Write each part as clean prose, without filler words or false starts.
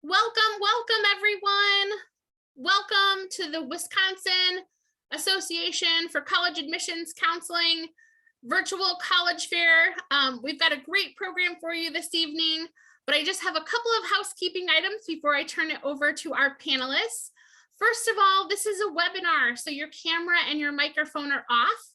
Welcome everyone. Welcome to the Wisconsin Association for College Admissions Counseling virtual college fair. We've got a great program for you this evening, but I just have a couple of housekeeping items before I turn it over to our panelists. First of all, this is a webinar, so your camera and your microphone are off,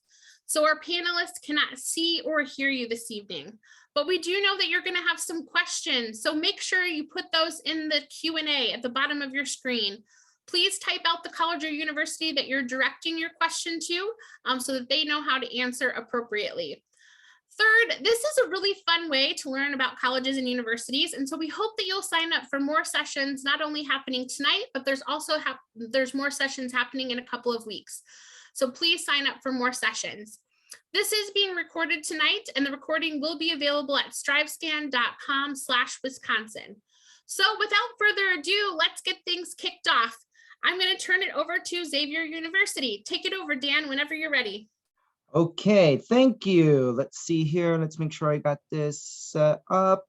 so our panelists cannot see or hear you this evening. But we do know that you're going to have some questions, so make sure you put those in the Q&A at the bottom of your screen. Please type out the college or university that you're directing your question to so that they know how to answer appropriately. Third, this is a really fun way to learn about colleges and universities, and so we hope that you'll sign up for more sessions, not only happening tonight, but there's more sessions happening in a couple of weeks. So please sign up for more sessions. This is being recorded tonight, and the recording will be available at strivescan.com/Wisconsin. So without further ado, let's get things kicked off. I'm going to turn it over to Xavier University. Take it over, Dan, whenever you're ready. Okay, thank you. Let's see here. Let's make sure I got this set up.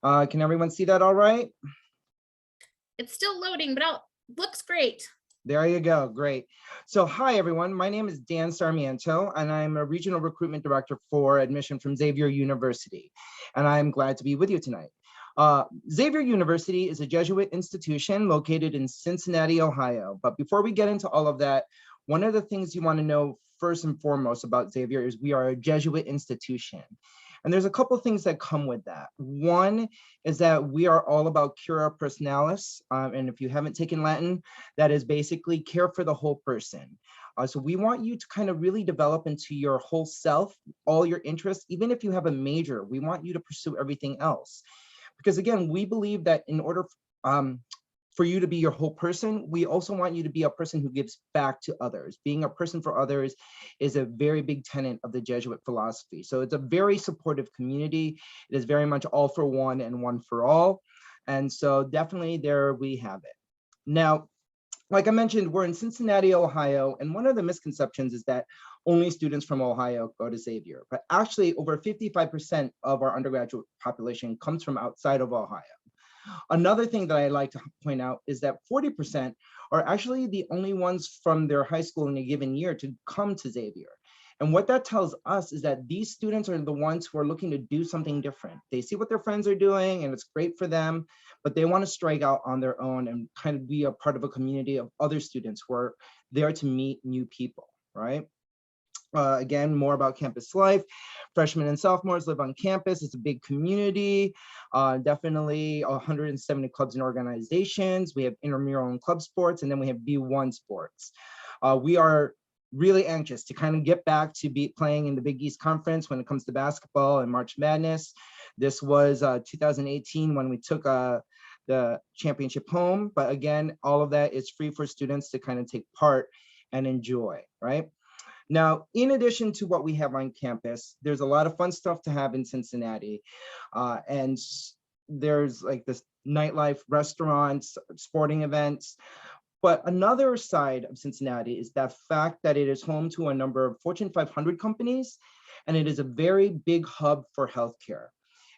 Can everyone see that all right? It's still loading, but looks great. There you go. Great. So hi, everyone. My name is Dan Sarmiento, and I'm a regional recruitment director for admission from Xavier University. And I'm glad to be with you tonight. Xavier University is a Jesuit institution located in Cincinnati, Ohio. But before we get into all of that, one of the things you want to know first and foremost about Xavier is we are a Jesuit institution. And there's a couple of things that come with that. One is that we are all about cura personalis. And if you haven't taken Latin, that is basically care for the whole person. So we want you to kind of really develop into your whole self, all your interests. Even if you have a major, we want you to pursue everything else. Because again, we believe that in order for you to be your whole person, we also want you to be a person who gives back to others. Being a person for others is a very big tenet of the Jesuit philosophy. So it's a very supportive community. It is very much all for one and one for all. And so definitely there we have it. Now, like I mentioned, we're in Cincinnati, Ohio, and one of the misconceptions is that only students from Ohio go to Xavier. But actually, over 55% of our undergraduate population comes from outside of Ohio. Another thing that I like to point out is that 40% are actually the only ones from their high school in a given year to come to Xavier. And what that tells us is that these students are the ones who are looking to do something different. They see what their friends are doing and it's great for them, but they want to strike out on their own and kind of be a part of a community of other students who are there to meet new people, right? Again, more about campus life. Freshmen and sophomores live on campus. It's a big community. Definitely 170 clubs and organizations. We have intramural and club sports, and then we have B1 sports. We are really anxious to kind of get back to playing in the Big East Conference when it comes to basketball and March Madness. This was 2018 when we took the championship home. But again, all of that is free for students to kind of take part and enjoy, right? Now, in addition to what we have on campus, there's a lot of fun stuff to have in Cincinnati. And there's like this nightlife, restaurants, sporting events. But another side of Cincinnati is the fact that it is home to a number of Fortune 500 companies, and it is a very big hub for healthcare.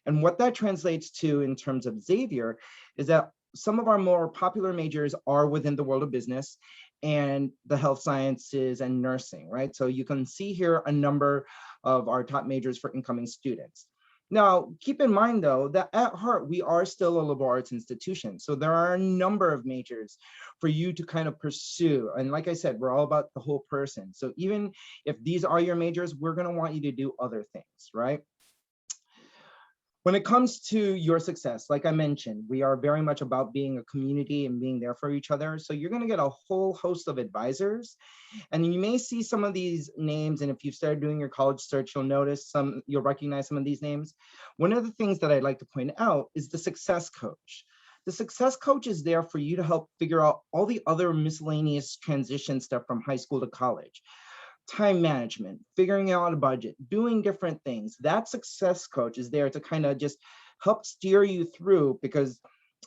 And what that translates to in terms of Xavier is that some of our more popular majors are within the world of business and the health sciences and nursing, right? So you can see here a number of our top majors for incoming students. Now, keep in mind though, that at heart, we are still a liberal arts institution. So there are a number of majors for you to kind of pursue. And like I said, we're all about the whole person. So even if these are your majors, we're gonna want you to do other things, right? When it comes to your success, like I mentioned, we are very much about being a community and being there for each other. So you're going to get a whole host of advisors, and you may see some of these names. And if you started doing your college search, you'll recognize some of these names. One of the things that I'd like to point out is the success coach. The success coach is there for you to help figure out all the other miscellaneous transition stuff from high school to college. Time management, figuring out a budget, doing different things. That success coach is there to kind of just help steer you through, because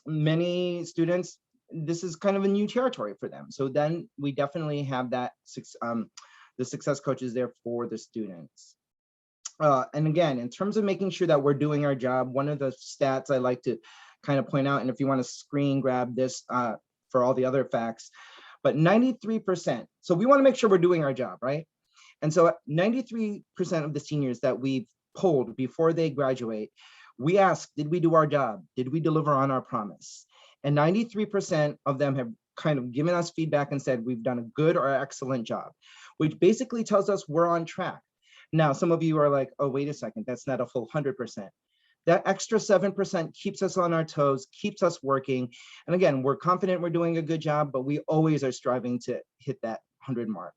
many students, this is kind of a new territory for them. So then we definitely have that, the success coach is there for the students. And again, in terms of making sure that we're doing our job, one of the stats I like to kind of point out, and if you want to screen grab this for all the other facts, but 93%. So we want to make sure we're doing our job, right? And so 93% of the seniors that we've polled before they graduate, we asked, did we do our job? Did we deliver on our promise? And 93% of them have kind of given us feedback and said, we've done a good or excellent job, which basically tells us we're on track. Now, some of you are like, oh, wait a second, that's not a full 100%. That extra 7% keeps us on our toes, keeps us working. And again, we're confident we're doing a good job, but we always are striving to hit that 100 mark.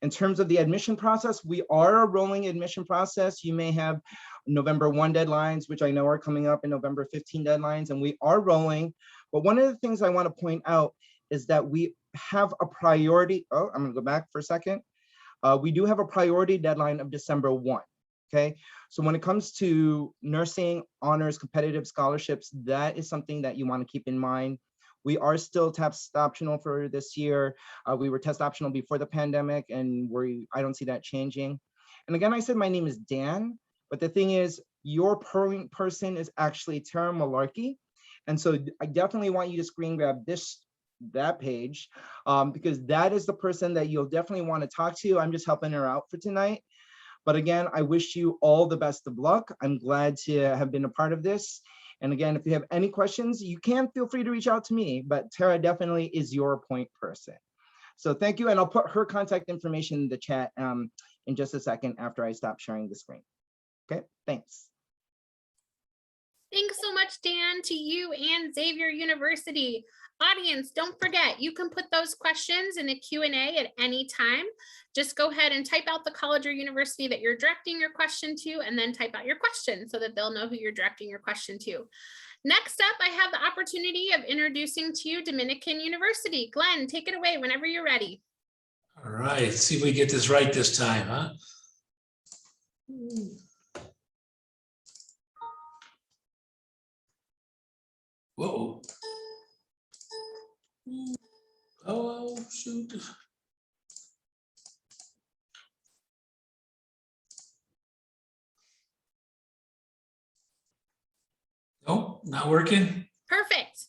In terms of the admission process, we are a rolling admission process. You may have November 1 deadlines, which I know are coming up, and November 15 deadlines, and we are rolling. But one of the things I want to point out is that we have a priority. Oh, I'm going to go back for a second. We do have a priority deadline of December 1. Okay, so when it comes to nursing, honors, competitive scholarships, that is something that you want to keep in mind. We are still test optional for this year. We were test optional before the pandemic, and I don't see that changing. And again, I said my name is Dan, but the thing is, your point person is actually Tara Malarkey. And so I definitely want you to screen grab that page, because that is the person that you'll definitely want to talk to. I'm just helping her out for tonight. But again, I wish you all the best of luck. I'm glad to have been a part of this. And again, if you have any questions, you can feel free to reach out to me, but Tara definitely is your point person. So thank you. And I'll put her contact information in the chat in just a second after I stop sharing the screen. Okay, thanks. Thanks so much, Dan, to you and Xavier University. Audience, don't forget, you can put those questions in the Q&A at any time. Just go ahead and type out the college or university that you're directing your question to, and then type out your question so that they'll know who you're directing your question to. Next up, I have the opportunity of introducing to you Dominican University. Glenn, take it away whenever you're ready. All right, let's see if we get this right this time, huh? Whoa. Oh, shoot. Nope, not working. Perfect.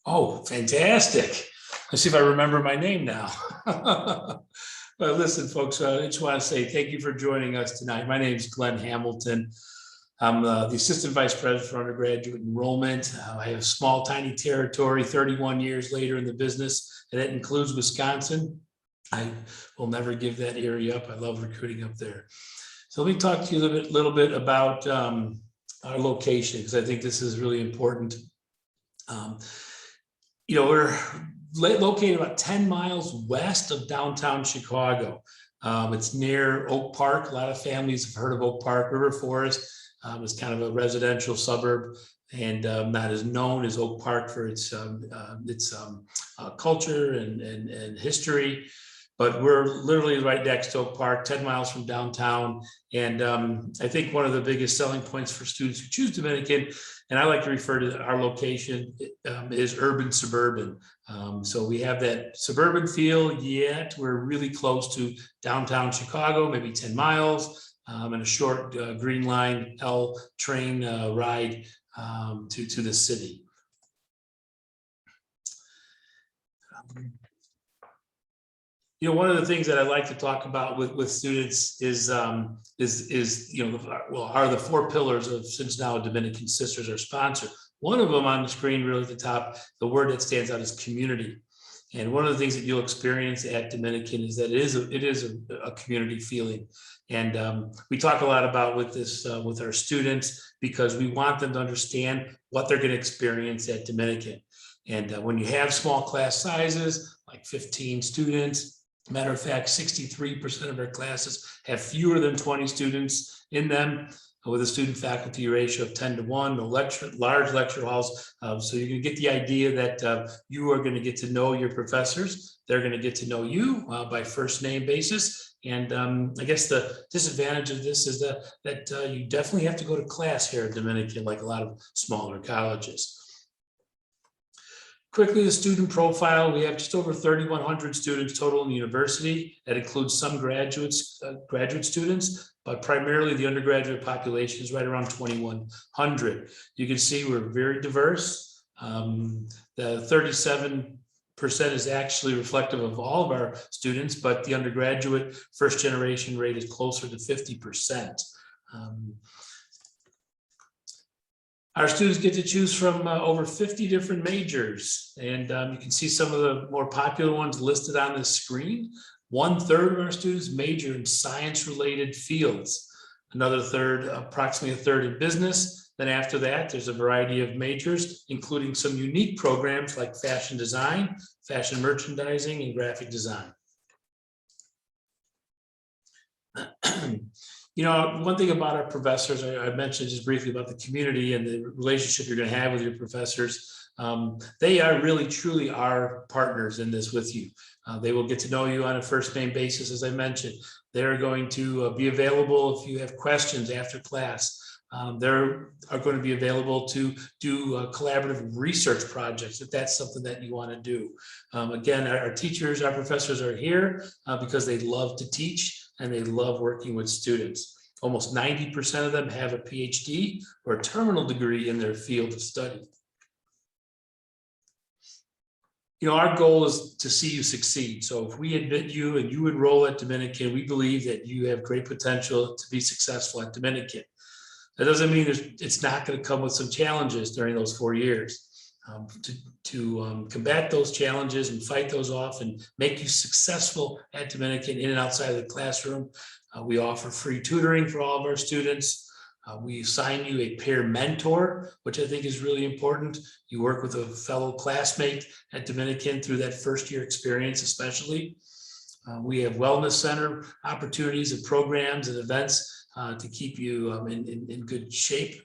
Oh, fantastic. Let's see if I remember my name now. But listen, folks, I just want to say thank you for joining us tonight. My name is Glenn Hamilton. I'm the Assistant Vice President for Undergraduate Enrollment. I have a small, tiny territory, 31 years later in the business, and that includes Wisconsin. I will never give that area up. I love recruiting up there. So let me talk to you a little bit about our location, because I think this is really important. We're located about 10 miles west of downtown Chicago. It's near Oak Park. A lot of families have heard of Oak Park. River Forest is kind of a residential suburb, and not as known as Oak Park for its culture and history. But we're literally right next to Oak Park, 10 miles from downtown. And I think one of the biggest selling points for students who choose Dominican, and I like to refer to our location, is urban suburban. So we have that suburban feel, yet we're really close to downtown Chicago, maybe 10 miles, and a short Green Line L train ride to the city. One of the things that I like to talk about with students is are the four pillars of Since Now Dominican Sisters, our sponsor. One of them on the screen, really at the top, the word that stands out is community. And one of the things that you'll experience at Dominican is that it is a community feeling. And we talk a lot about with our students, because we want them to understand what they're going to experience at Dominican. And when you have small class sizes, like 15 students, matter of fact, 63% of our classes have fewer than 20 students in them, with a student faculty ratio of 10 to 1, no large lecture halls. So you're going to get the idea that you are going to get to know your professors. They're going to get to know you by first name basis. And I guess the disadvantage of this is that you definitely have to go to class here at Dominican, like a lot of smaller colleges. Quickly, the student profile, we have just over 3,100 students total in the university. That includes some graduate students, but primarily the undergraduate population is right around 2,100. You can see we're very diverse. The 37% is actually reflective of all of our students, but the undergraduate first generation rate is closer to 50%. Our students get to choose from over 50 different majors, and you can see some of the more popular ones listed on this screen. 1/3 of our students major in science-related fields. Another third, approximately a third, in business. Then after that, there's a variety of majors, including some unique programs like fashion design, fashion merchandising, and graphic design. You know, one thing about our professors, I mentioned just briefly about the community and the relationship you're going to have with your professors. They are really, truly our partners in this with you. They will get to know you on a first name basis, as I mentioned. They're going to be available if you have questions after class. They are going to be available to do collaborative research projects if that's something that you want to do. Again, our teachers, our professors are here because they love to teach and they love working with students. Almost 90% of them have a PhD or a terminal degree in their field of study. You know, our goal is to see you succeed. So if we admit you and you enroll at Dominican, we believe that you have great potential to be successful at Dominican. That doesn't mean it's not going to come with some challenges during those 4 years. To combat those challenges and fight those off and make you successful at Dominican in and outside of the classroom, we offer free tutoring for all of our students. We assign you a peer mentor, which I think is really important. You work with a fellow classmate at Dominican through that first year experience, especially. We have wellness center opportunities and programs and events to keep you in good shape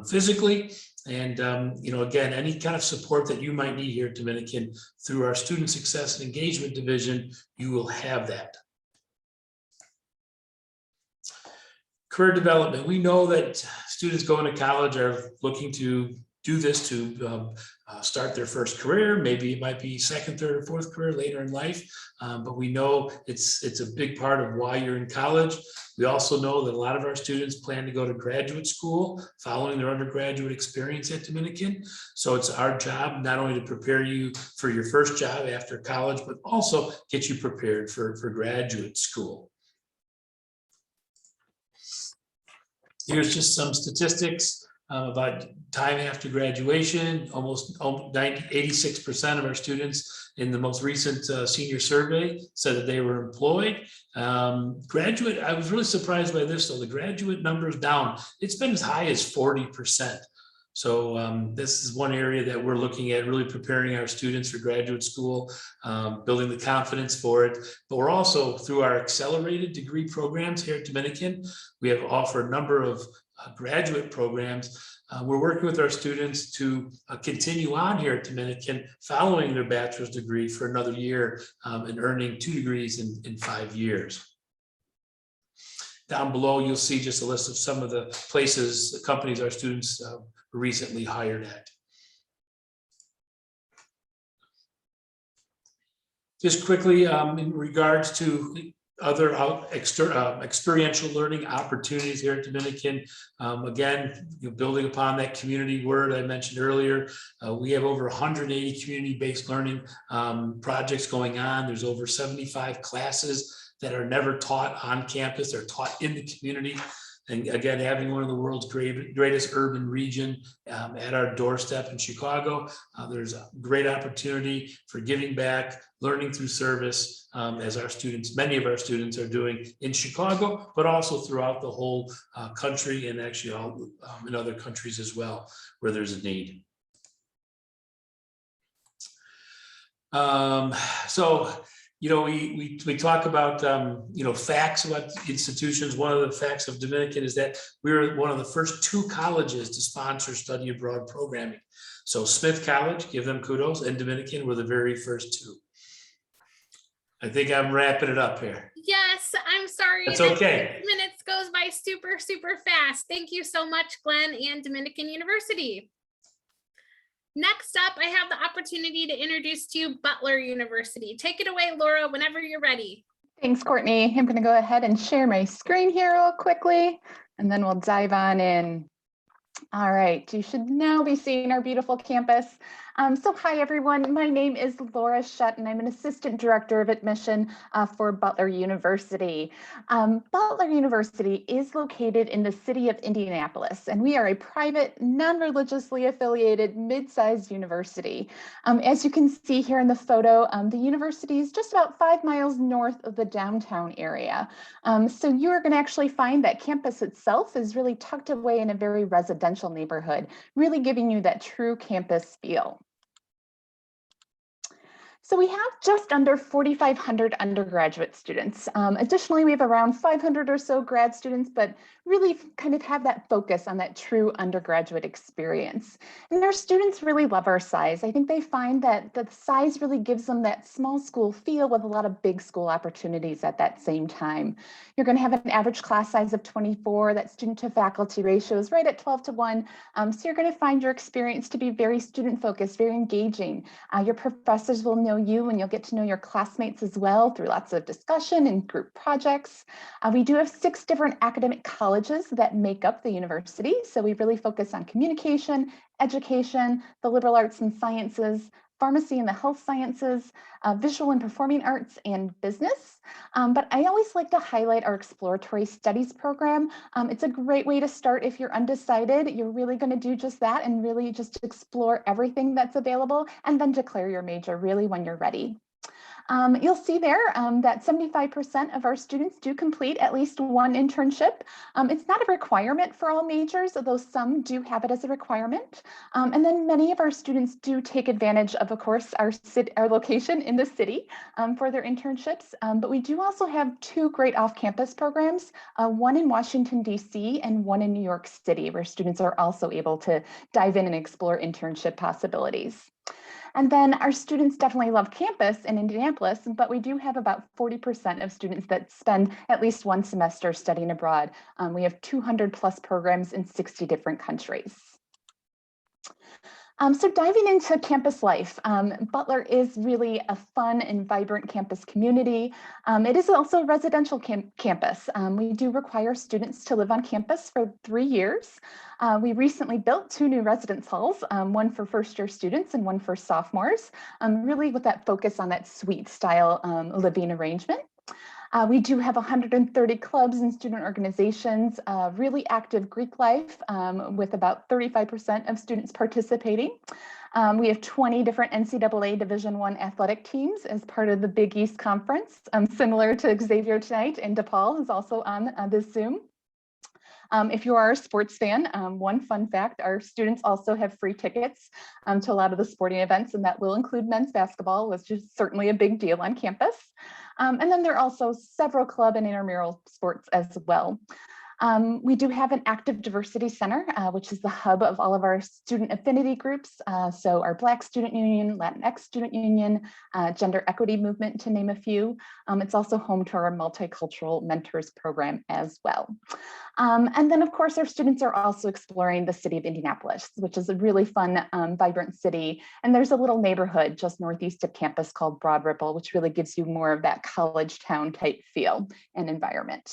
physically. And, you know, again, any kind of support that you might need here at Dominican through our Student Success and Engagement Division, you will have that. Career development. We know that students going to college are looking to do this to start their first career. Maybe it might be second, third, or fourth career later in life. But we know it's a big part of why you're in college. We also know that a lot of our students plan to go to graduate school following their undergraduate experience at Dominican. So it's our job not only to prepare you for your first job after college, but also get you prepared for graduate school. Here's just some statistics about time after graduation. Almost 86% of our students in the most recent senior survey said that they were employed. Graduate, I was really surprised by this though. The graduate number is down. It's been as high as 40%. So this is one area that we're looking at, really preparing our students for graduate school, building the confidence for it. But we're also, through our accelerated degree programs here at Dominican, we have offered a number of graduate programs. We're working with our students to continue on here at Dominican following their bachelor's degree for another year and earning 2 degrees in 5 years. Down below, you'll see just a list of some of the places, the companies our students recently hired at. Just quickly, in regards to other experiential learning opportunities here at Dominican, again, building upon that community word I mentioned earlier, we have over 180 community-based learning projects going on. There's over 75 classes that are never taught on campus. They're taught in the community. And again, having one of the world's greatest urban region at our doorstep in Chicago, there's a great opportunity for giving back, learning through service, as our students, many of our students are doing in Chicago, but also throughout the whole country and actually all in other countries as well, where there's a need. So, you know, we talk about, you know, facts about institutions. One of the facts of Dominican is that we were one of the first 2 colleges to sponsor study abroad programming. So Smith College, give them kudos, and Dominican were the very first 2. I think I'm wrapping it up here. Yes, I'm sorry. That's okay. Minutes goes by super, super fast. Thank you so much, Glenn and Dominican University. Next up, I have the opportunity to introduce to you Butler University. Take it away, Laura, whenever you're ready. Thanks, Courtney. I'm going to go ahead and share my screen here real quickly, and then we'll dive on in. All right, you should now be seeing our beautiful campus. So hi, everyone. My name is Laura Shutt, and I'm an Assistant Director of Admission for Butler University. Butler University is located in the city of Indianapolis, and we are a private, non-religiously affiliated, mid-sized university. As you can see here in the photo, the university is just about 5 miles north of the downtown area. So you are going to actually find that campus itself is really tucked away in a very residential neighborhood, really giving you that true campus feel. So we have just under 4,500 undergraduate students. Additionally, we have around 500 or so grad students, but really kind of have that focus on that true undergraduate experience. And our students really love our size. I think they find that the size really gives them that small school feel with a lot of big school opportunities at that same time. You're going to have an average class size of 24, that student to faculty ratio is right at 12:1. So you're going to find your experience to be very student focused, very engaging. Your professors will know you, and you'll get to know your classmates as well through lots of discussion and group projects. We do have 6 different academic colleges that make up the university. So we really focus on communication, education, the liberal arts and sciences, pharmacy and the health sciences, visual and performing arts, and business. But I always like to highlight our exploratory studies program. It's a great way to start if you're undecided. You're really going to do just that and really just explore everything that's available and then declare your major really when you're ready. You'll see there that 75% of our students do complete at least one internship. It's not a requirement for all majors, although some do have it as a requirement. And then many of our students do take advantage of course, our location in the city for their internships. But we do also have 2 great off-campus programs, one in Washington, D.C. and one in New York City, where students are also able to dive in and explore internship possibilities. And then our students definitely love campus in Indianapolis, but we do have about 40% of students that spend at least one semester studying abroad. We have 200 plus programs in 60 different countries. So diving into campus life, Butler is really a fun and vibrant campus community. It is also a residential campus. We do require students to live on campus for 3 years. We recently built 2 new residence halls, one for first-year students and one for sophomores, really with that focus on that suite style living arrangement. We do have 130 clubs and student organizations, really active Greek life with about 35% of students participating. We have 20 different NCAA Division I athletic teams as part of the Big East Conference, similar to Xavier tonight, and DePaul is also on this Zoom. If you are a sports fan, one fun fact, our students also have free tickets to a lot of the sporting events, and that will include men's basketball, which is certainly a big deal on campus. And then there are also several club and intramural sports as well. We do have an active diversity center, which is the hub of all of our student affinity groups. So our Black Student Union, Latinx Student Union, Gender Equity Movement, to name a few. It's also home to our Multicultural Mentors program as well. And then of course, our students are also exploring the city of Indianapolis, which is a really fun, vibrant city. And there's a little neighborhood just northeast of campus called Broad Ripple, which really gives you more of that college town type feel and environment.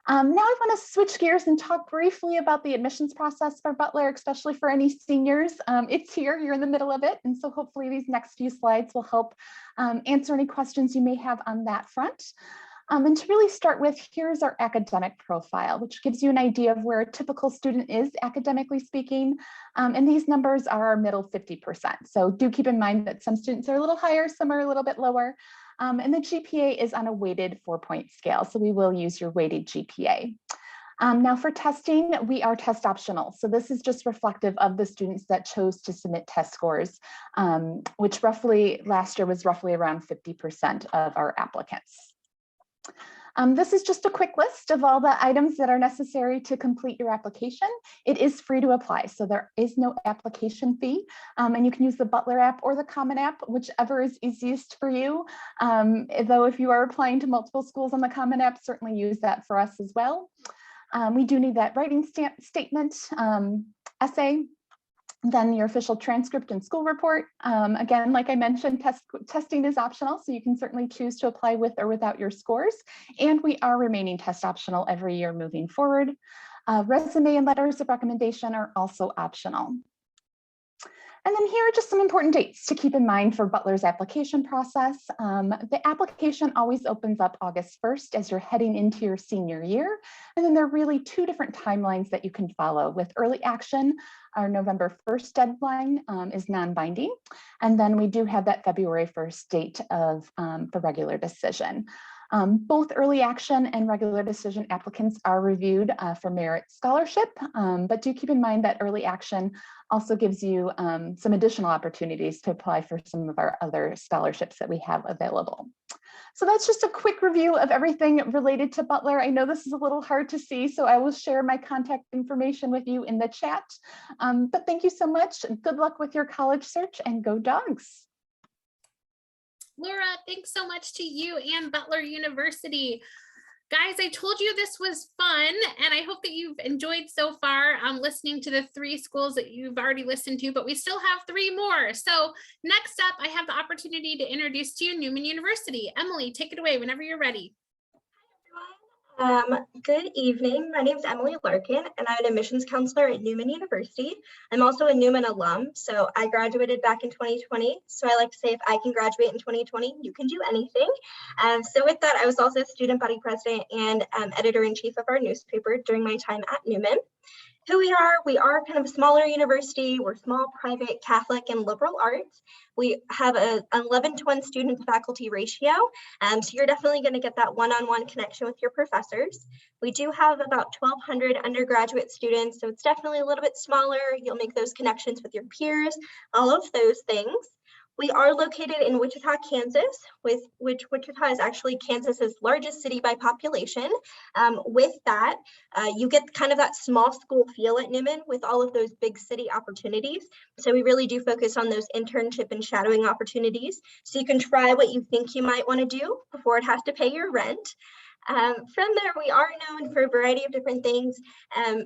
Now I want to switch gears and talk briefly about the admissions process for Butler, especially for any seniors. It's here, you're in the middle of it. And so hopefully these next few slides will help answer any questions you may have on that front. And to really start with, here's our academic profile, which gives you an idea of where a typical student is academically speaking. And these numbers are our middle 50%. So do keep in mind that some students are a little higher, some are a little bit lower. And the GPA is on a weighted 4-point scale. So we will use your weighted GPA. Now for testing, we are test optional. So this is just reflective of the students that chose to submit test scores, which roughly last year was roughly around 50% of our applicants. This is just a quick list of all the items that are necessary to complete your application. It is free to apply, so there is no application fee, and you can use the Butler app or the Common App, whichever is easiest for you. Though if you are applying to multiple schools on the Common App, certainly use that for us as well. We do need that writing statement, essay, Then your official transcript and school report. Again, like I mentioned, testing is optional, so you can certainly choose to apply with or without your scores. And we are remaining test optional every year moving forward. Resume and letters of recommendation are also optional. And then here are just some important dates to keep in mind for Butler's application process. The application always opens up August 1st as you're heading into your senior year. And then there are really two different timelines that you can follow. With early action, our November 1st deadline is non-binding. And then we do have that February 1st date of the regular decision. Both early action and regular decision applicants are reviewed for merit scholarship, but do keep in mind that early action also gives you some additional opportunities to apply for some of our other scholarships that we have available. So that's just a quick review of everything related to Butler. I know this is a little hard to see, so I will share my contact information with you in the chat. But thank you so much. Good luck with your college search, and go Dogs. Laura, thanks so much to you and Butler University. Guys, I told you this was fun, and I hope that you've enjoyed so far listening to the 3 schools that you've already listened to, but we still have 3 more. So next up, I have the opportunity to introduce to you Newman University. Emily, take it away whenever you're ready. Good evening. My name is Emily Larkin, and I'm an admissions counselor at Newman University. I'm also a Newman alum, so I graduated back in 2020. So I like to say, if I can graduate in 2020, you can do anything. So with that, I was also student body president and editor-in-chief of our newspaper during my time at Newman. Who we are kind of a smaller university. We're small, private, Catholic, and liberal arts. We have an 11-to-1 student to faculty ratio. So you're definitely going to get that one-on-one connection with your professors. We do have about 1,200 undergraduate students, so it's definitely a little bit smaller. You'll make those connections with your peers, all of those things. We are located in Wichita, Kansas, which Wichita is actually Kansas's largest city by population. With that, you get kind of that small school feel at Newman with all of those big city opportunities. So we really do focus on those internship and shadowing opportunities. So you can try what you think you might want to do before it has to pay your rent. From there, we are known for a variety of different things.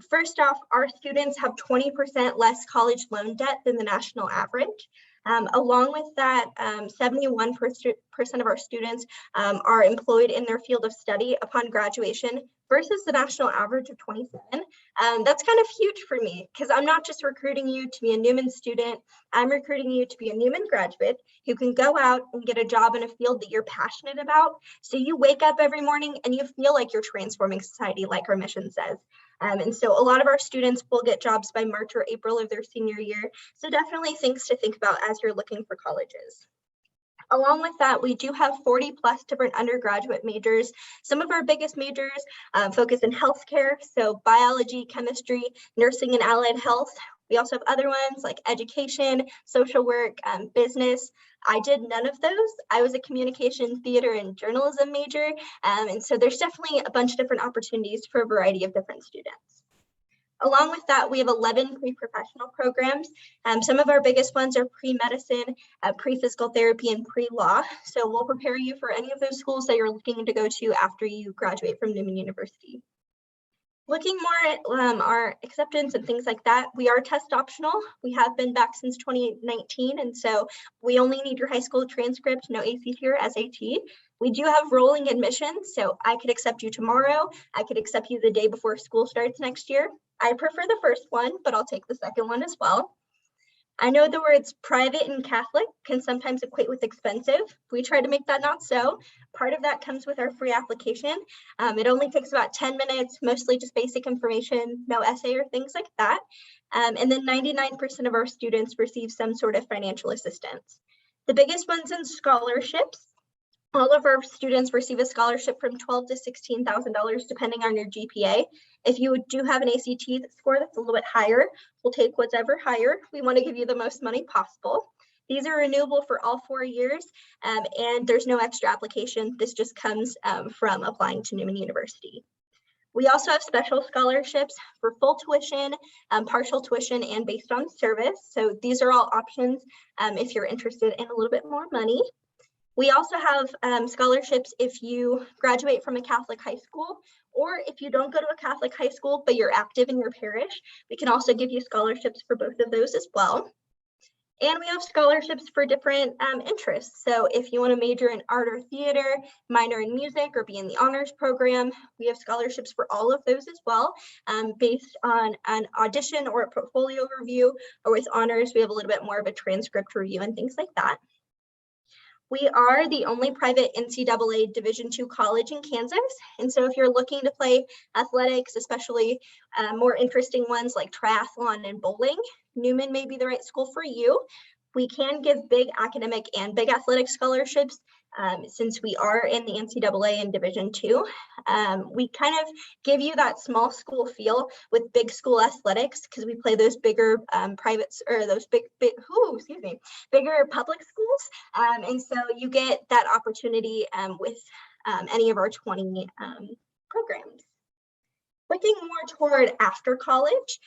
First off, our students have 20% less college loan debt than the national average. Along with that, 71% of our students are employed in their field of study upon graduation versus the national average of 27. That's kind of huge for me, because I'm not just recruiting you to be a Newman student, I'm recruiting you to be a Newman graduate who can go out and get a job in a field that you're passionate about. So you wake up every morning and you feel like you're transforming society, like our mission says. And so a lot of our students will get jobs by March or April of their senior year. So definitely things to think about as you're looking for colleges. Along with that, we do have 40 plus different undergraduate majors. Some of our biggest majors focus in healthcare, so biology, chemistry, nursing, and allied health. We also have other ones like education, social work, business. I did none of those. I was a communication, theater, and journalism major. And so there's definitely a bunch of different opportunities for a variety of different students. Along with that, we have 11 pre-professional programs. Some of our biggest ones are pre-medicine, pre-physical therapy, and pre-law. So we'll prepare you for any of those schools that you're looking to go to after you graduate from Newman University. Looking more at our acceptance and things like that, we are test optional. We have been back since 2019, and so we only need your high school transcript, no ACT or SAT. We do have rolling admissions, so I could accept you tomorrow. I could accept you the day before school starts next year. I prefer the first one, but I'll take the second one as well. I know the words private and Catholic can sometimes equate with expensive. We try to make that not so. Part of that comes with our free application. It only takes about 10 minutes, mostly just basic information, no essay or things like that. And then 99% of our students receive some sort of financial assistance. The biggest ones in scholarships. All of our students receive a scholarship from $12,000 to $16,000, depending on your GPA. If you do have an ACT score that's a little bit higher, we'll take whatever higher. We want to give you the most money possible. These are renewable for all 4 years, and there's no extra application. This just comes from applying to Newman University. We also have special scholarships for full tuition, partial tuition, and based on service. So these are all options if you're interested in a little bit more money. We also have scholarships if you graduate from a Catholic high school, or if you don't go to a Catholic high school, but you're active in your parish, we can also give you scholarships for both of those as well. And we have scholarships for different interests. So if you want to major in art or theater, minor in music, or be in the honors program, we have scholarships for all of those as well, based on an audition or a portfolio review, or with honors, we have a little bit more of a transcript review and things like that. We are the only private NCAA Division II college in Kansas. And so if you're looking to play athletics, especially more interesting ones like triathlon and bowling, Newman may be the right school for you. We can give big academic and big athletic scholarships since we are in the NCAA in Division II. We kind of give you that small school feel with big school athletics because we play those bigger privates, or those bigger public schools. And so you get that opportunity with any of our 20 programs. Looking more toward after college,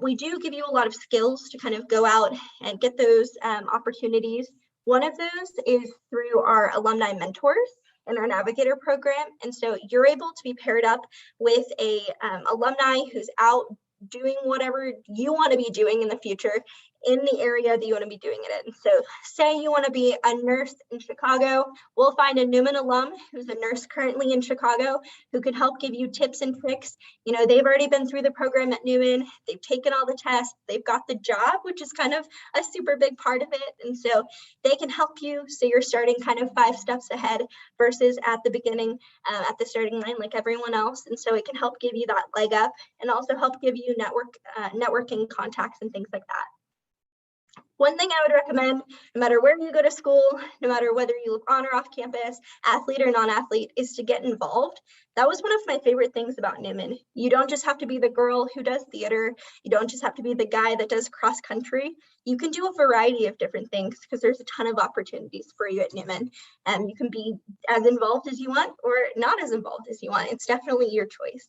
we do give you a lot of skills to kind of go out and get those opportunities. One of those is through our Alumni Mentors and our Navigator program. And so you're able to be paired up with a alumni who's out doing whatever you want to be doing in the future in the area that you want to be doing it in. So say you want to be a nurse in Chicago, we'll find a Newman alum who's a nurse currently in Chicago who can help give you tips and tricks. You know, they've already been through the program at Newman, they've taken all the tests, they've got the job, which is kind of a super big part of it. And so they can help you, so you're starting kind of 5 steps ahead versus at the beginning, at the starting line like everyone else. And so it can help give you that leg up and also help give you networking contacts and things like that. One thing I would recommend, no matter where you go to school, no matter whether you live on or off campus, athlete or non-athlete, is to get involved. That was one of my favorite things about Newman. You don't just have to be the girl who does theater. You don't just have to be the guy that does cross country. You can do a variety of different things because there's a ton of opportunities for you at Newman. You can be as involved as you want or not as involved as you want. It's definitely your choice.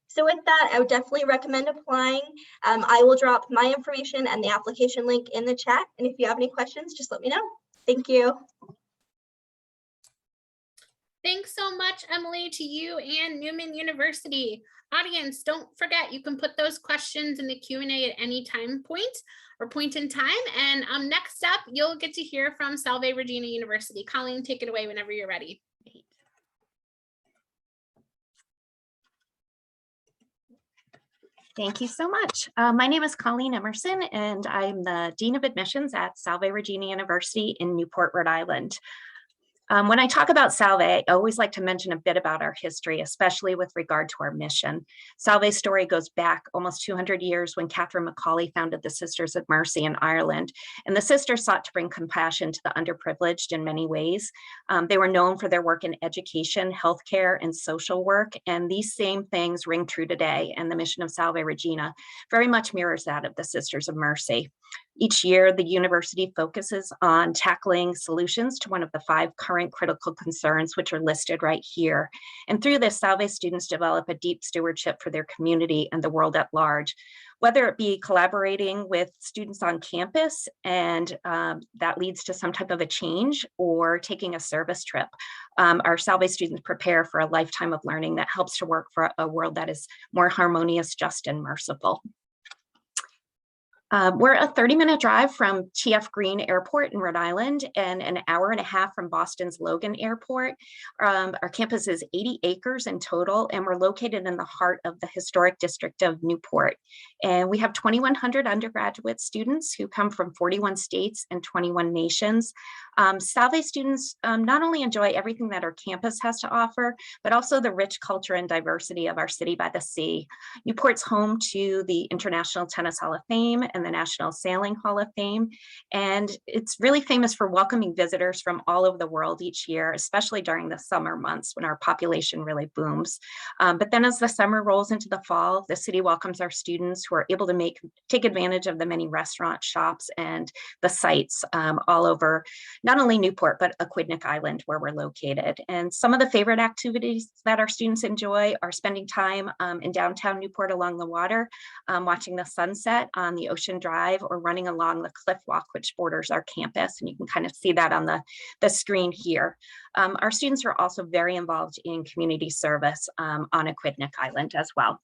So with that, I would definitely recommend applying. I will drop my information and the application link in the chat. And if you have any questions, just let me know. Thank you. Thanks so much, Emily, to you and Newman University. Audience, don't forget, you can put those questions in the Q&A at any point in time. And next up, you'll get to hear from Salve Regina University. Colleen, take it away whenever you're ready. Thank you so much. My name is Colleen Emerson, and I'm the Dean of Admissions at Salve Regina University in Newport, Rhode Island. When I talk about Salve, I always like to mention a bit about our history, especially with regard to our mission. Salve's story goes back almost 200 years when Catherine Macaulay founded the Sisters of Mercy in Ireland. And the sisters sought to bring compassion to the underprivileged in many ways. They were known for their work in education, healthcare, and social work. And these same things ring true today. And the mission of Salve Regina very much mirrors that of the Sisters of Mercy. Each year, the university focuses on tackling solutions to one of the 5 current critical concerns, which are listed right here. And through this, Salve students develop a deep stewardship for their community and the world at large, whether it be collaborating with students on campus, and that leads to some type of a change, or taking a service trip. Our Salve students prepare for a lifetime of learning that helps to work for a world that is more harmonious, just, and merciful. We're a 30-minute drive from TF Green Airport in Rhode Island and an hour and a half from Boston's Logan Airport. Our campus is 80 acres in total, and we're located in the heart of the historic district of Newport. And we have 2,100 undergraduate students who come from 41 states and 21 nations. Salve students not only enjoy everything that our campus has to offer, but also the rich culture and diversity of our city by the sea. Newport's home to the International Tennis Hall of Fame and the National Sailing Hall of Fame. And it's really famous for welcoming visitors from all over the world each year, especially during the summer months when our population really booms. But then as the summer rolls into the fall, the city welcomes our students who are able to take advantage of the many restaurants, shops, and the sites all over not only Newport, but Aquidneck Island, where we're located. And some of the favorite activities that our students enjoy are spending time in downtown Newport along the water, watching the sunset on the ocean Ocean Drive or running along the cliff walk, which borders our campus. And you can kind of see that on the screen here. Our students are also very involved in community service on Aquidneck Island as well.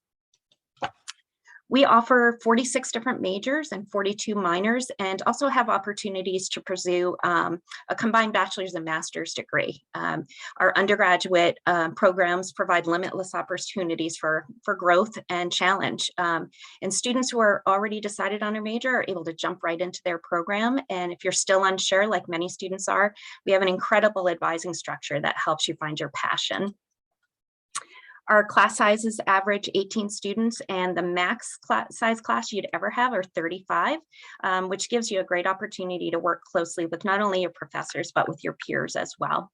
We offer 46 different majors and 42 minors, and also have opportunities to pursue a combined bachelor's and master's degree. Our undergraduate programs provide limitless opportunities for growth and challenge. And students who are already decided on a major are able to jump right into their program. And if you're still unsure, like many students are, we have an incredible advising structure that helps you find your passion. Our class sizes average 18 students, and the max size class you'd ever have are 35, which gives you a great opportunity to work closely with not only your professors, but with your peers as well.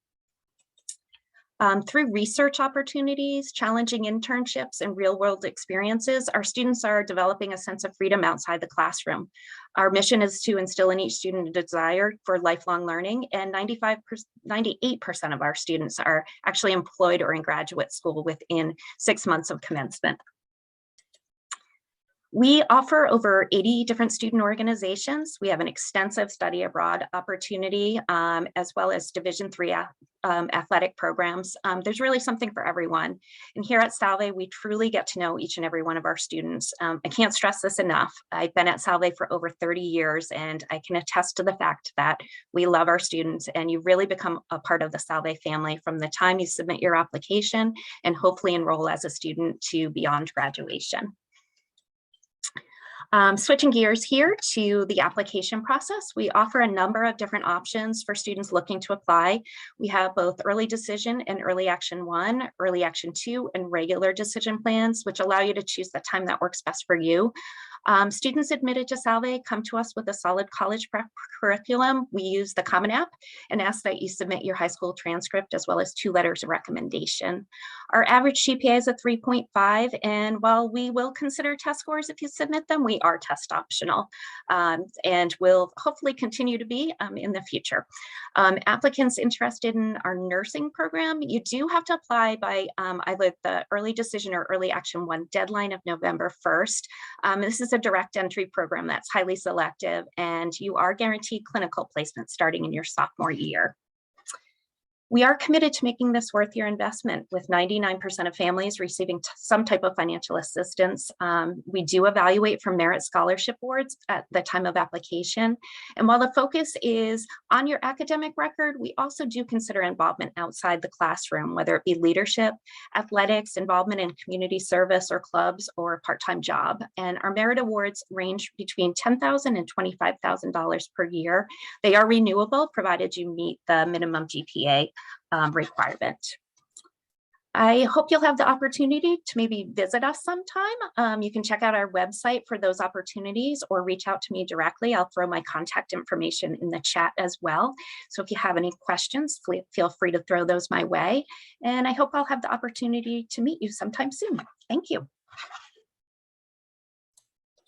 Through research opportunities, challenging internships, and real-world experiences, our students are developing a sense of freedom outside the classroom. Our mission is to instill in each student a desire for lifelong learning, and 98% of our students are actually employed or in graduate school within 6 months of commencement. We offer over 80 different student organizations. We have an extensive study abroad opportunity, as well as Division III athletic programs. There's really something for everyone. And here at Salve, we truly get to know each and every one of our students. I can't stress this enough. I've been at Salve for over 30 years, and I can attest to the fact that we love our students, and you really become a part of the Salve family from the time you submit your application and hopefully enroll as a student to beyond graduation. Switching gears here to the application process, we offer a number of different options for students looking to apply. We have both early decision and early action 1, early action 2, and regular decision plans, which allow you to choose the time that works best for you. Students admitted to Salve come to us with a solid college prep curriculum. We use the Common App and ask that you submit your high school transcript as well as 2 letters of recommendation. Our average GPA is a 3.5, and while we will consider test scores if you submit them, we are test optional, and will hopefully continue to be in the future. Applicants interested in our nursing program, you do have to apply by either the early decision or early action 1 deadline of November 1st. This is a direct entry program that's highly selective, and you are guaranteed clinical placement starting in your sophomore year. We are committed to making this worth your investment, with 99% of families receiving some type of financial assistance. We do evaluate for merit scholarship boards at the time of application. And while the focus is on your academic record, we also do consider involvement outside the classroom, whether it be leadership, athletics, involvement in community service or clubs, or a part-time job. And our merit awards range between $10,000 and $25,000 per year. They are renewable, provided you meet the minimum GPA requirement. I hope you'll have the opportunity to maybe visit us sometime. You can check out our website for those opportunities, or reach out to me directly. I'll throw my contact information in the chat as well. So if you have any questions, feel free to throw those my way. And I hope I'll have the opportunity to meet you sometime soon. Thank you.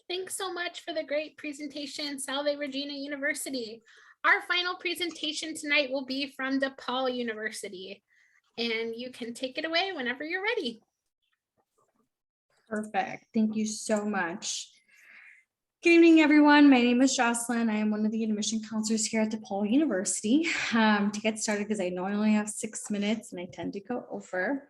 Thanks so much for the great presentation, Salve Regina University. Our final presentation tonight will be from DePaul University, and you can take it away whenever you're ready. Perfect. Thank you so much. Good evening, everyone. My name is Jocelyn. I am one of the admission counselors here at DePaul University. To get started, because I know I only have 6 minutes and I tend to go over.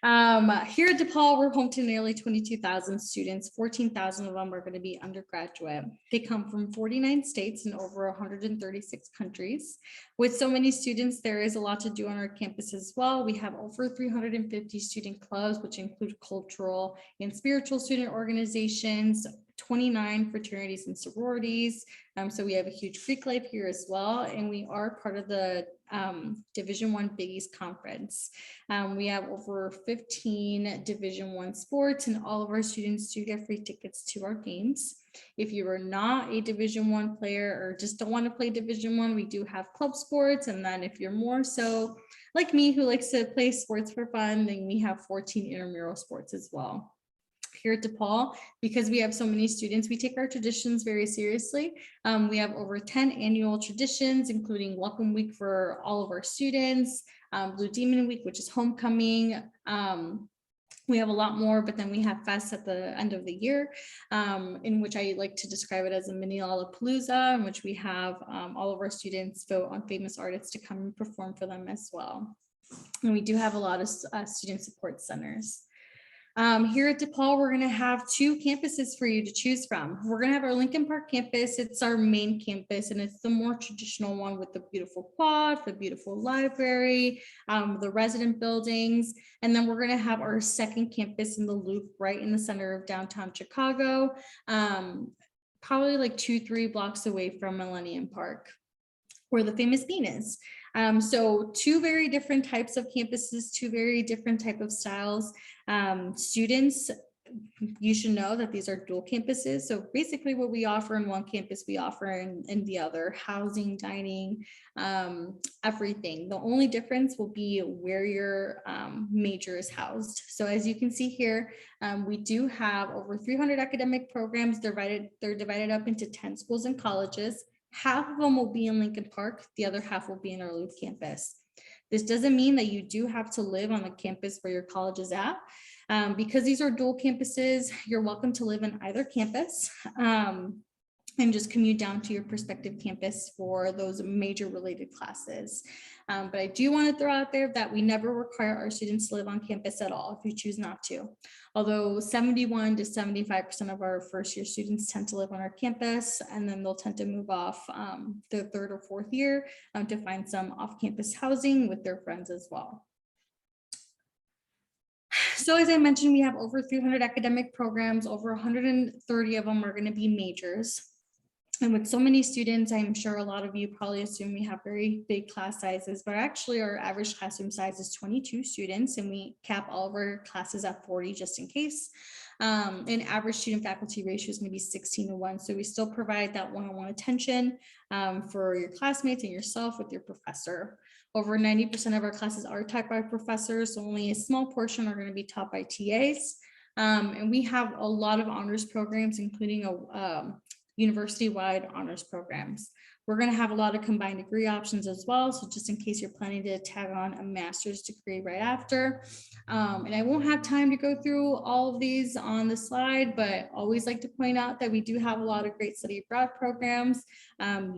Here at DePaul, we're home to nearly 22,000 students. 14,000 of them are going to be undergraduate. They come from 49 states and over 136 countries. With so many students, there is a lot to do on our campus as well. We have over 350 student clubs, which include cultural and spiritual student organizations, 29 fraternities and sororities. So we have a huge Greek life here as well. And we are part of the Division I Big East Conference. We have over 15 Division I sports, and all of our students do get free tickets to our games. If you are not a Division I player or just don't want to play Division I, we do have club sports. And then if you're more so like me, who likes to play sports for fun, then we have 14 intramural sports as well. Here at DePaul, because we have so many students, we take our traditions very seriously. We have over 10 annual traditions, including Welcome Week for all of our students, Blue Demon Week, which is homecoming, We have a lot more, but then we have fests at the end of the year, in which I like to describe it as a mini Lollapalooza, in which we have all of our students vote on famous artists to come and perform for them as well. And we do have a lot of student support centers. Here at DePaul, we're going to have 2 campuses for you to choose from. We're going to have our Lincoln Park campus. It's our main campus, and it's the more traditional one with the beautiful quad, the beautiful library, the resident buildings. And then we're going to have our second campus in the Loop right in the center of downtown Chicago, probably like 2-3 blocks away from Millennium Park, where the famous bean is. So 2 very different types of campuses, 2 very different type of styles. Students, you should know that these are dual campuses. So basically what we offer in one campus, we offer in the other: housing, dining, everything. The only difference will be where your major is housed. So as you can see here, we do have over 300 academic programs. They're divided up into 10 schools and colleges. Half of them will be in Lincoln Park. The other half will be in our Loop campus. This doesn't mean that you do have to live on the campus where your college is at. Because these are dual campuses, you're welcome to live in either campus and just commute down to your prospective campus for those major related classes. But I do want to throw out there that we never require our students to live on campus at all if you choose not to. Although 71 to 75% of our first year students tend to live on our campus, and then they'll tend to move off the 3rd or 4th year to find some off-campus housing with their friends as well. So as I mentioned, we have over 300 academic programs. Over 130 of them are going to be majors. And with so many students, I'm sure a lot of you probably assume we have very big class sizes, but actually our average classroom size is 22 students, and we cap all of our classes at 40 just in case. And average student faculty ratio is going to be 16:1. So we still provide that one-on-one attention for your classmates and yourself with your professor. Over 90% of our classes are taught by professors, so only a small portion are going to be taught by TAs. And we have a lot of honors programs, including a university-wide honors programs. We're going to have a lot of combined degree options as well. So just in case you're planning to tag on a master's degree right after. And I won't have time to go through all of these on the slide, but always like to point out that we do have a lot of great study abroad programs.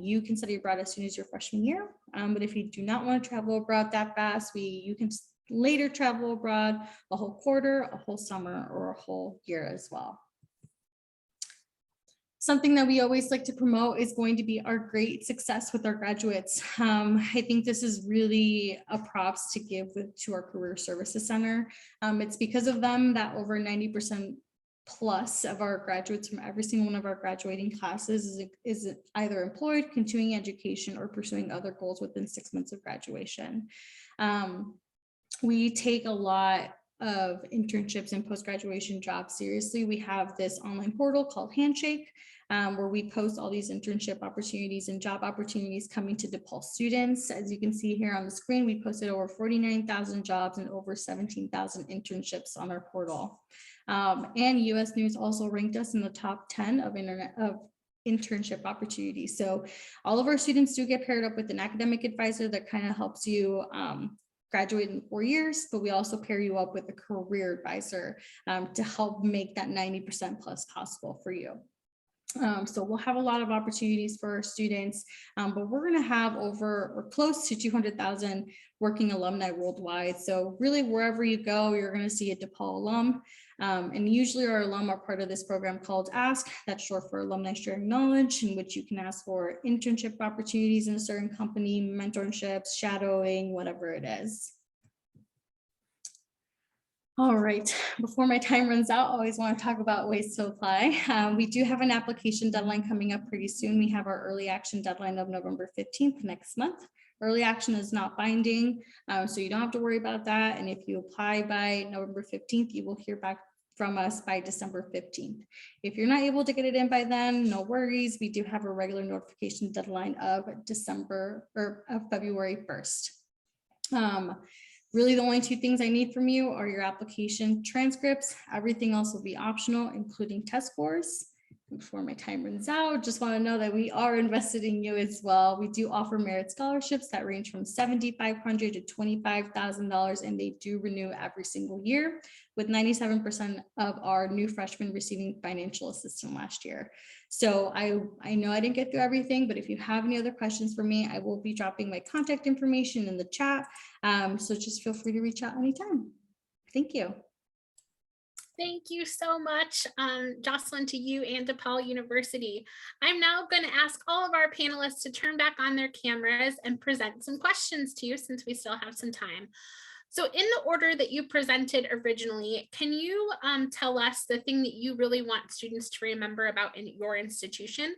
You can study abroad as soon as your freshman year. But if you do not want to travel abroad that fast, you can later travel abroad a whole quarter, a whole summer, or a whole year as well. Something that we always like to promote is going to be our great success with our graduates. I think this is really a props to give to our Career Services Center. It's because of them that over 90% plus of our graduates from every single one of our graduating classes is either employed, continuing education, or pursuing other goals within 6 months of graduation. We take a lot of internships and post-graduation jobs seriously. We have this online portal called Handshake, where we post all these internship opportunities and job opportunities coming to DePaul students. As you can see here on the screen, we posted over 49,000 jobs and over 17,000 internships on our portal. And US News also ranked us in the top 10 of internship opportunities. So all of our students do get paired up with an academic advisor that kind of helps you graduate in 4 years, but we also pair you up with a career advisor to help make that 90% plus possible for you. So we'll have a lot of opportunities for our students, but we're going to have or close to 200,000 working alumni worldwide. So really wherever you go, you're going to see a DePaul alum. And usually our alum are part of this program called ASK, that's short for Alumni Sharing Knowledge, in which you can ask for internship opportunities in a certain company, mentorships, shadowing, whatever it is. All right, before my time runs out, I always want to talk about ways to apply. We do have an application deadline coming up pretty soon. We have our early action deadline of November 15th next month. Early action is not binding, so you don't have to worry about that. And if you apply by November 15th, you will hear back from us by December 15th. If you're not able to get it in by then, no worries. We do have a regular notification deadline of February 1st. Really, the only 2 things I need from you are your application transcripts. Everything else will be optional, including test scores. before my time runs out, just want to know that we are invested in you as well. We do offer merit scholarships that range from $7,500 to $25,000, and they do renew every single year, with 97% of our new freshmen receiving financial assistance last year. So I know I didn't get through everything, but if you have any other questions for me, I will be dropping my contact information in the chat. So just feel free to reach out anytime. Thank you. Thank you so much, Jocelyn, to you and DePaul University. I'm now going to ask all of our panelists to turn back on their cameras and present some questions to you, since we still have some time. So in the order that you presented originally, can you tell us the thing that you really want students to remember about in your institution?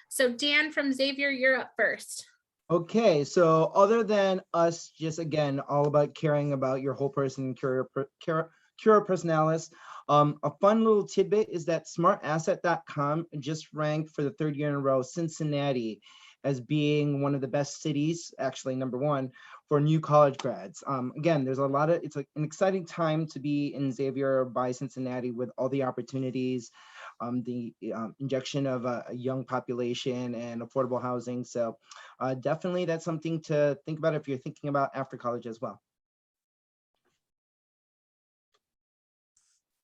So Dan from Xavier, you're up first. Okay, so other than us just, again, all about caring about your whole person, cura personalis, a fun little tidbit is that smartasset.com just ranked for the 3rd year in a row Cincinnati as being one of the best cities, actually #1, for new college grads. Again, there's a lot of, it's like an exciting time to be in Xavier by Cincinnati with all the opportunities, the injection of a young population and affordable housing. So definitely that's something to think about if you're thinking about after college as well.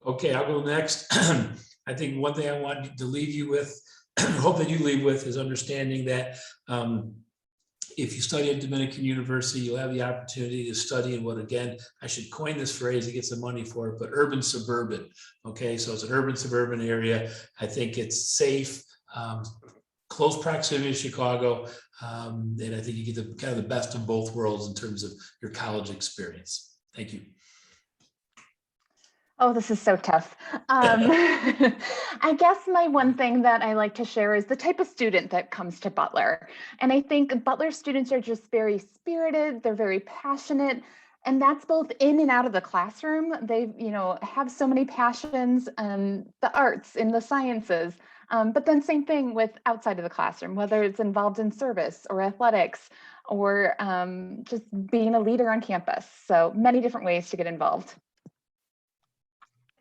Okay, I'll go next. I think one thing I want to leave you with, hope that you leave with, is understanding that if you study at Dominican University, you'll have the opportunity to study in what, again, I should coin this phrase to get some money for it, but urban suburban. Okay, so it's an urban suburban area. I think it's safe, close proximity to Chicago, and I think you get the kind of the best of both worlds in terms of your college experience. Thank you. Oh, this is so tough. I guess my one thing that I like to share is the type of student that comes to Butler. And I think Butler students are just very spirited, they're very passionate, and that's both in and out of the classroom. They, have so many passions in the arts, in the sciences, but then same thing with outside of the classroom, whether it's involved in service or athletics or just being a leader on campus. So many different ways to get involved.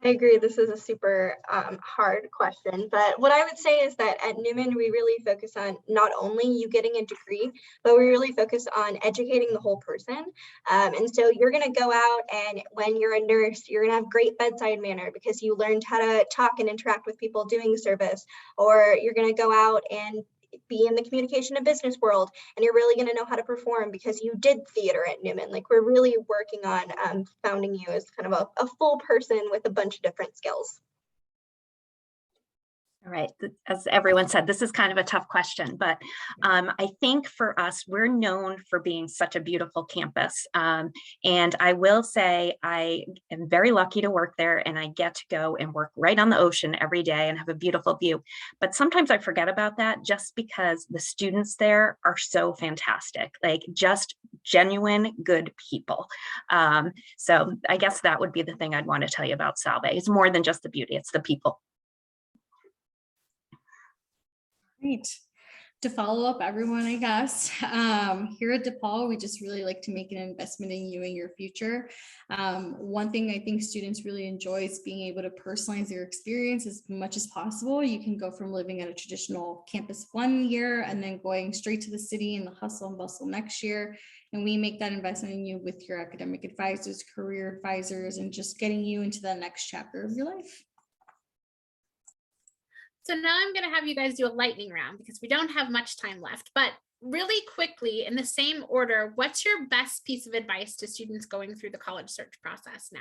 I agree. This is a super hard question, but what I would say is that at Newman, we really focus on not only you getting a degree, but we really focus on educating the whole person. And so you're going to go out, and when you're a nurse, you're going to have great bedside manner because you learned how to talk and interact with people doing service, or you're going to go out and be in the communication and business world, and you're really going to know how to perform because you did theater at Newman. Like, we're really working on founding you as kind of a full person with a bunch of different skills. All right, as everyone said, this is kind of a tough question, but I think for us, we're known for being such a beautiful campus. And I will say I am very lucky to work there, and I get to go and work right on the ocean every day and have a beautiful view. But sometimes I forget about that just because the students there are so fantastic, like just genuine good people. So I guess that would be the thing I'd want to tell you about Salve. It's more than just the beauty, it's the people. Great. To follow up everyone, I guess, here at DePaul, we just really like to make an investment in you and your future. One thing I think students really enjoy is being able to personalize their experience as much as possible. You can go from living at a traditional campus 1 year and then going straight to the city and the hustle and bustle next year. And we make that investment in you with your academic advisors, career advisors, and just getting you into the next chapter of your life. So now I'm going to have you guys do a lightning round because we don't have much time left, but really quickly in the same order, what's your best piece of advice to students going through the college search process now?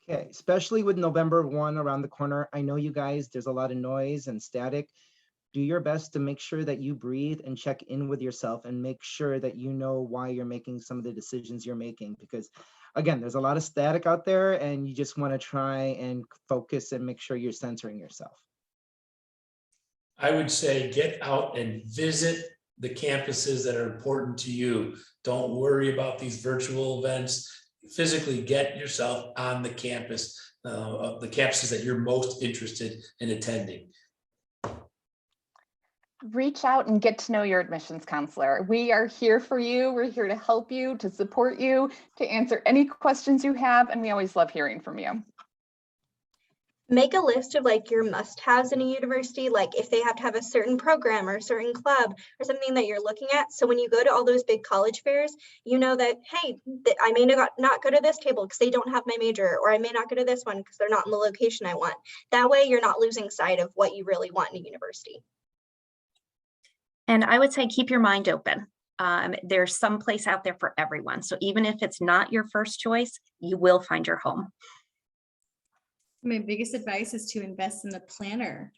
Okay, especially with November 1 around the corner. I know you guys, there's a lot of noise and static. Do your best to make sure that you breathe and check in with yourself and make sure that you know why you're making some of the decisions you're making, because again, there's a lot of static out there and you just want to try and focus and make sure you're centering yourself. I would say get out and visit the campuses that are important to you. Don't worry about these virtual events. Physically get yourself on the campus, of the campuses that you're most interested in attending. Reach out and get to know your admissions counselor. We are here for you. We're here to help you, to support you, to answer any questions you have, and we always love hearing from you. Make a list of like your must-haves in a university, like if they have to have a certain program or a certain club or something that you're looking at. So when you go to all those big college fairs, you know that, hey, I may not go to this table because they don't have my major, or I may not go to this one because they're not in the location I want. That way you're not losing sight of what you really want in a university. And I would say keep your mind open. There's some place out there for everyone. So even if it's not your first choice, you will find your home. My biggest advice is to invest in the planner.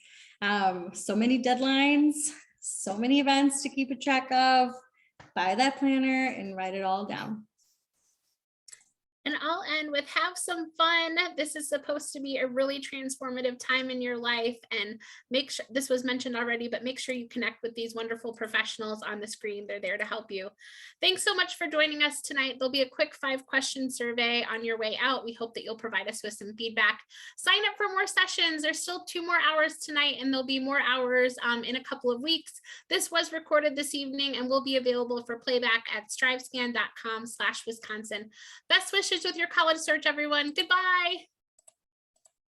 So many deadlines, so many events to keep a track of. Buy that planner and write it all down. And I'll end with have some fun. This is supposed to be a really transformative time in your life, and make sure, this was mentioned already, but make sure you connect with these wonderful professionals on the screen. They're there to help you. Thanks so much for joining us tonight. There'll be a quick 5-question survey on your way out. We hope that you'll provide us with some feedback. Sign up for more sessions. There's still 2 more hours tonight, and there'll be more hours in a couple of weeks. This was recorded this evening and will be available for playback at strivescan.com/Wisconsin. Best wishes with your college search, everyone. Goodbye.